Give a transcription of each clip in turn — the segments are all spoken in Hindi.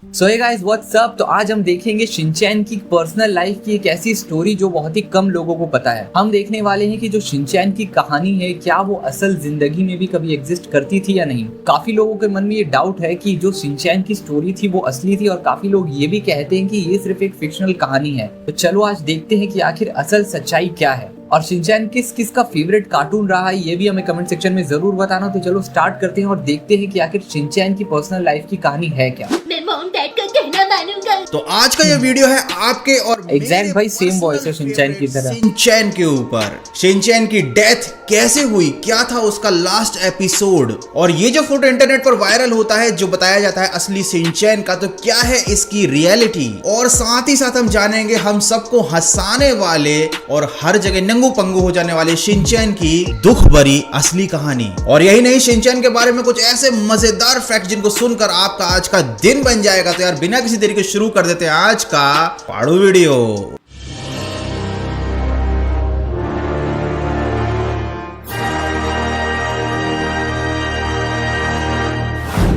सो हे गाइस व्हाट्स अप। तो आज हम देखेंगे शिनचैन की पर्सनल लाइफ की एक ऐसी स्टोरी जो बहुत ही कम लोगों को पता है। हम देखने वाले हैं कि जो शिनचैन की कहानी है क्या वो असल जिंदगी में भी कभी एग्जिस्ट करती थी या नहीं। काफी लोगों के मन में ये डाउट है कि जो शिनचैन की स्टोरी थी वो असली थी और काफी लोग ये भी कहते हैं कि ये सिर्फ एक फिक्शनल कहानी है। तो चलो आज देखते हैं कि आखिर असल सच्चाई क्या है और शिनचैन किस का फेवरेट कार्टून रहा है ये भी हमें कमेंट सेक्शन में जरूर बताना। तो चलो स्टार्ट करते हैं और देखते हैं कि आखिर शिनचैन की पर्सनल लाइफ की कहानी है क्या। मैं मॉम डैड का कहना मानूंगा। तो आज का ये वीडियो है आपके और एग्जैक्ट भाई सेम वॉइस है शिनचैन की तरह। शिनचैन के ऊपर शिनचैन की डेथ कैसे हुई, क्या था उसका लास्ट एपिसोड, और ये जो फोटो इंटरनेट पर वायरल होता है जो बताया जाता है असली शिनचैन का, तो क्या है इसकी रियलिटी। और साथ ही साथ हम जानेंगे हम सबको हंसाने वाले और हर जगह नंगू पंगू हो जाने वाले शिनचैन की दुख भरी असली कहानी। और यही नहीं, शिनचैन के बारे में कुछ ऐसे मजेदार फैक्ट जिनको सुनकर आपका आज का दिन बन जाएगा। तो यार बिना किसी देरी के शुरू कर देते हैं आज का पाड़ू वीडियो।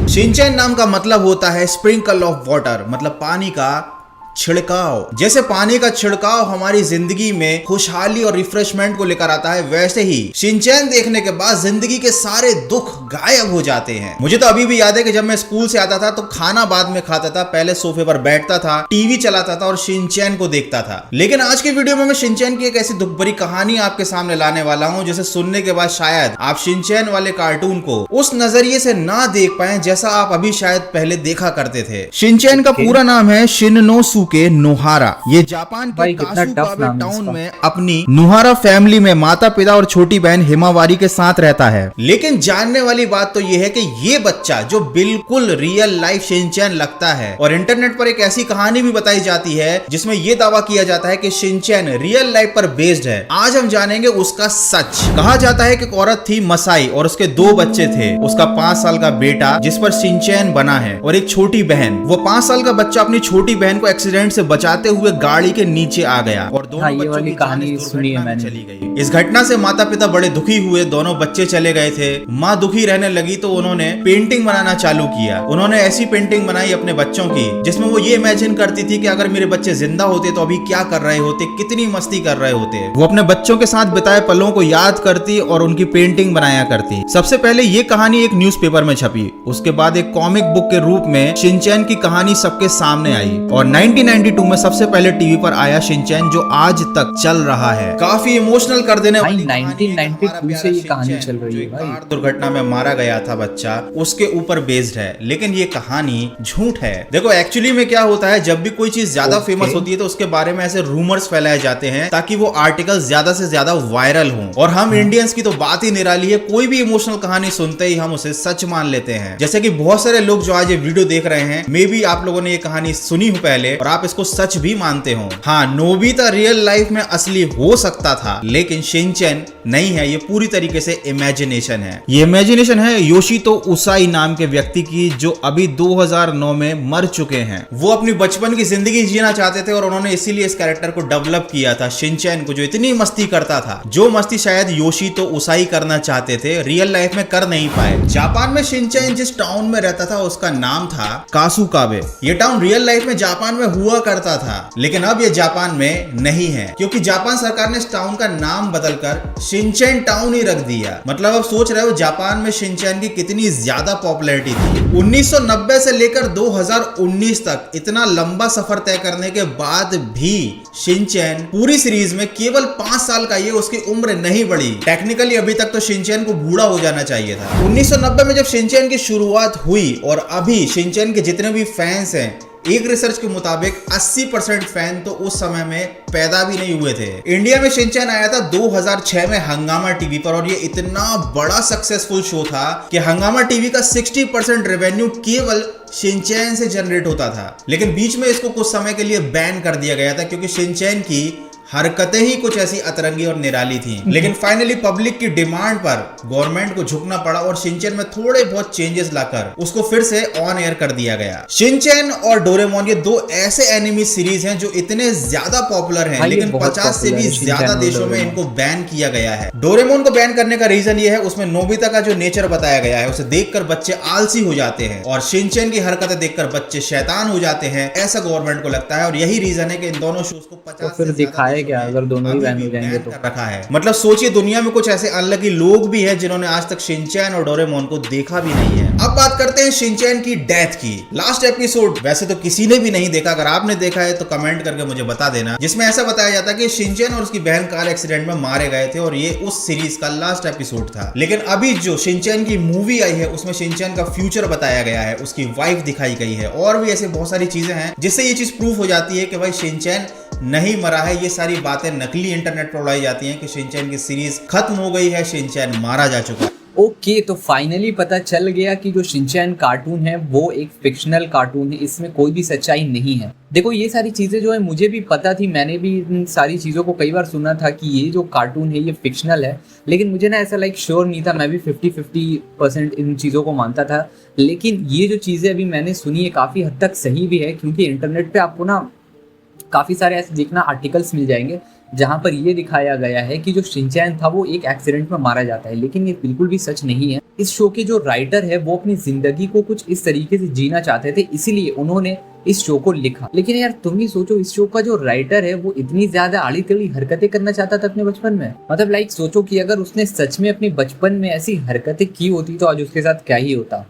शिनचैन नाम का मतलब होता है स्प्रिंकल ऑफ वाटर, मतलब पानी का छिड़काव। जैसे पानी का छिड़काव हमारी जिंदगी में खुशहाली और रिफ्रेशमेंट को लेकर आता है, वैसे ही शिनचैन देखने के बाद जिंदगी के सारे दुख गायब हो जाते हैं। मुझे तो अभी भी याद है कि जब मैं स्कूल से आता था तो खाना बाद में खाता था, पहले सोफे पर बैठता था, टीवी चलाता था और शिनचैन को देखता था। लेकिन आज के वीडियो में मैं शिनचैन की एक ऐसी दुख भरी कहानी आपके सामने लाने वाला हूँ जिसे सुनने के बाद शायद आप शिनचैन वाले कार्टून को उस नजरिए से ना देख पाए जैसा आप अभी शायद पहले देखा करते थे। शिनचैन का पूरा नाम है शिननोसुके नोहारा। ये जापान के कासुकाबे टाउन में अपनी नोहारा फैमिली में माता पिता और छोटी बहन हिमावारी के साथ रहता है। लेकिन जानने वाली बात तो ये है कि ये बच्चा जो बिल्कुल रियल लाइफ शिनचैन लगता है, और इंटरनेट पर एक ऐसी कहानी भी बताई जाती है जिसमें यह दावा किया जाता है कि शिनचैन रियल लाइफ पर बेस्ड है। आज हम जानेंगे उसका सच। कहा जाता है कि एक औरत थी मसाई और उसके 2 बच्चे थे, उसका 5 साल का बेटा जिस पर शिनचैन बना है और एक छोटी बहन। वो 5 साल का बच्चा अपनी छोटी बहन को एक्सीडेंट से बचाते हुए गाड़ी के नीचे आ गया और दोनों बच्चों की कहानी सुनी है मैंने। चली गई। इस घटना से माता पिता बड़े दुखी हुए, दोनों बच्चे चले गए थे। माँ दुखी रहने लगी तो उन्होंने पेंटिंग बनाना चालू किया। उन्होंने ऐसी पेंटिंग बनाई अपने बच्चों की जिसमें वो ये इमेजिन करती थी कि अगर मेरे बच्चे जिंदा होते तो अभी क्या कर रहे होते, कितनी मस्ती कर रहे होते। वो अपने बच्चों के साथ बिताए पलों को याद करती और उनकी पेंटिंग बनाया करती। सबसे पहले ये कहानी एक न्यूज़पेपर में छपी, उसके बाद एक कॉमिक बुक के रूप में शिनचैन की कहानी सबके सामने आई और 1992 में सबसे पहले टीवी पर आया शिनचैन जो आज तक चल रहा है। काफी इमोशनल कर देने वाली 1992 से ये कहानी चल रही है भाई। कार दुर्घटना में मारा गया था बच्चा, उसके ऊपर बेस्ड है। लेकिन ये कहानी झूठ है। देखो एक्चुअली में क्या होता है, जब भी कोई चीज ज्यादा फेमस होती है तो उसके बारे में ऐसे रूमर्स फैलाए जाते हैं ताकि वो आर्टिकल ज्यादा से ज्यादा वायरल हो। और हम इंडियंस की तो बात ही निराली है, कोई भी इमोशनल कहानी सुनते ही हम उसे सच मान लेते हैं। जैसे कि बहुत सारे लोग जो आज ये वीडियो देख रहे हैं, मे बी आप लोगों ने ये कहानी सुनी हो पहले और आप इसको सच भी मानते हो। हाँ, नोबिता रियल लाइफ में असली हो सकता था लेकिन शिनचैन नहीं है, ये पूरी तरीके से इमेजिनेशन है। ये इमेजिनेशन है योशितो उसाई नाम के व्यक्ति की जो अभी 2009 में मर चुके हैं। वो अपनी बचपन की जिंदगी जीना चाहते थे और उन्होंने इसीलिए इस कैरेक्टर को डेवलप किया था, शिनचैन को, जो इतनी मस्ती करता था, जो मस्ती शायद योशितो उसाई करना चाहते थे, रियल लाइफ में कर नहीं पाए। जापान में शिनचैन जिस टाउन में रहता था उसका नाम था कासुकाबे। ये टाउन रियल लाइफ में जापान में हुआ करता था लेकिन अब ये जापान में नहीं है क्योंकि जापान सरकार ने इस टाउन का नाम बदलकर शिनचैन टाउन ही रख दिया। मतलब अब सोच रहे हो जापान में शिनचैन की कितनी ज्यादा पॉपुलैरिटी थी। 1990 से लेकर 2019 तक इतना लंबा सफर तय करने के बाद भी शिनचैन पूरी सीरीज में केवल 5 साल का, ये उसकी उम्र नहीं बढ़ी। टेक्निकली अभी तक तो शिनचैन को बूढ़ा हो जाना चाहिए था। 1990 में जब शिनचैन की शुरुआत हुई और अभी शिनचैन के जितने भी फैंस हैं, एक रिसर्च के मुताबिक 80% फैन तो उस समय में पैदा भी नहीं हुए थे। इंडिया में शिनचैन आया था 2006 में हंगामा टीवी पर और ये इतना बड़ा सक्सेसफुल शो था कि हंगामा टीवी का 60% रेवेन्यू केवल शिनचैन से जनरेट होता था। लेकिन बीच में इसको कुछ समय के लिए बैन कर दिया गया था क्योंकि शिनचैन की हरकतें ही कुछ ऐसी अतरंगी और निराली थी। लेकिन फाइनली पब्लिक की डिमांड पर गवर्नमेंट को झुकना पड़ा और शिनचैन में थोड़े बहुत चेंजेस लाकर उसको फिर से ऑन एयर कर दिया गया। शिनचैन और डोरेमोन ये दो ऐसे एनिमी सीरीज हैं जो इतने ज्यादा पॉपुलर हैं, लेकिन 50 से भी ज्यादा देशों में इनको बैन किया गया है। डोरेमोन को बैन करने का रीजन ये है, उसमें नोबिता का जो नेचर बताया गया है उसे देखकर बच्चे आलसी हो जाते हैं और शिनचैन की हरकतें देखकर बच्चे शैतान हो जाते हैं, ऐसा गवर्नमेंट को लगता है। और यही रीजन है कि इन दोनों शोज को 50 फिर दिखाए क्या अगर दोनों ही बैन हो जाएंगे तो रखा है। मतलब सोचिए दुनिया में कुछ ऐसे अनलकी लोग भी हैं जिन्होंने आज तक शिनचैन और डोरेमोन को देखा भी नहीं है। अब बात करते हैं शिनचैन की डेथ की। लास्ट एपिसोड वैसे तो किसी ने भी नहीं देखा, अगर आपने देखा है तो कमेंट करके मुझे बता देना, जिसमें ऐसा बताया जाता है कि शिनचैन और उसकी बहन कार एक्सीडेंट में मारे गए थे और ये उस सीरीज का लास्ट एपिसोड था। लेकिन अभी जो शिनचैन की मूवी आई है उसमें शिनचैन का फ्यूचर बताया गया है, उसकी वाइफ दिखाई गई है और भी ऐसे बहुत सारी चीजें हैं जिससे ये चीज प्रूफ हो जाती है कि भाई शिनचैन नहीं मरा है। ये सारी बातें नकली इंटरनेट पर उड़ाई जाती हैं कि शिनचैन की सीरीज खत्म हो गई है, शिनचैन मारा जा चुका है। ओके, तो फाइनली पता चल गया कि जो शिनचैन कार्टून है वो एक फिक्शनल कार्टून है, इसमें कोई भी सच्चाई नहीं है। देखो ये सारी चीज़ें जो है मुझे भी पता थी, मैंने भी इन सारी चीज़ों को कई बार सुना था कि ये जो कार्टून है ये फिक्शनल है, लेकिन मुझे ना ऐसा श्योर नहीं था। मैं भी 50-50% इन चीज़ों को मानता था। लेकिन ये जो चीज़ें अभी मैंने सुनी है काफ़ी हद तक सही भी है, क्योंकि इंटरनेट पर आपको ना काफ़ी सारे ऐसे देखना आर्टिकल्स मिल जाएंगे जहाँ पर ये दिखाया गया है कि जो शिनचैन था वो एक एक्सीडेंट में मारा जाता है, लेकिन ये बिल्कुल भी सच नहीं है। इस शो के जो राइटर है वो अपनी जिंदगी को कुछ इस तरीके से जीना चाहते थे, इसीलिए उन्होंने इस शो को लिखा। लेकिन यार तुम ही सोचो, इस शो का जो राइटर है वो इतनी ज्यादा आड़ी टेढ़ी हरकतें करना चाहता था अपने बचपन में। मतलब सोचो कि अगर उसने सच में अपने बचपन में ऐसी हरकतें की होती तो आज उसके साथ क्या ही होता।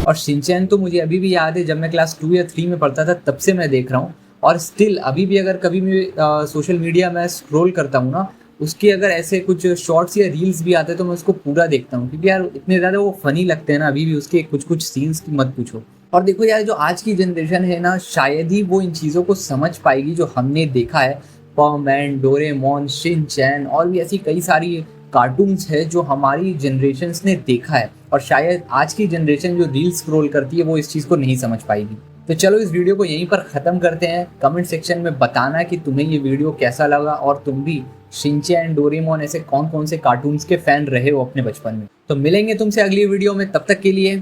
और शिनचैन तो मुझे अभी भी याद है, जब मैं क्लास 2 या 3 में पढ़ता था तब से मैं देख रहा हूँ, और स्टिल अभी भी अगर कभी मैं सोशल मीडिया में स्क्रॉल करता हूँ ना, उसके अगर ऐसे कुछ शॉर्ट्स या रील्स भी आते हैं तो मैं उसको पूरा देखता हूँ, क्योंकि यार इतने ज़्यादा वो फनी लगते हैं ना अभी भी उसके कुछ सीन्स की मत पूछो। और देखो यार, जो आज की जनरेशन है ना, शायद ही वो इन चीज़ों को समझ पाएगी जो हमने देखा है। पॉमैन, डोरेमोन, शिनचैन और भी ऐसी कई सारी कार्टून्स है जो हमारी जनरेशन्स ने देखा है, और शायद आज की जनरेशन जो रील स्क्रॉल करती है वो इस चीज़ को नहीं समझ पाएगी। तो चलो इस वीडियो को यहीं पर ख़त्म करते हैं। कमेंट सेक्शन में बताना कि तुम्हें ये वीडियो कैसा लगा और तुम भी शिनचैन, डोरेमोन ऐसे कौन कौन से कार्टून्स के फैन रहे हो अपने बचपन में। तो मिलेंगे तुमसे अगली वीडियो में, तब तक के लिए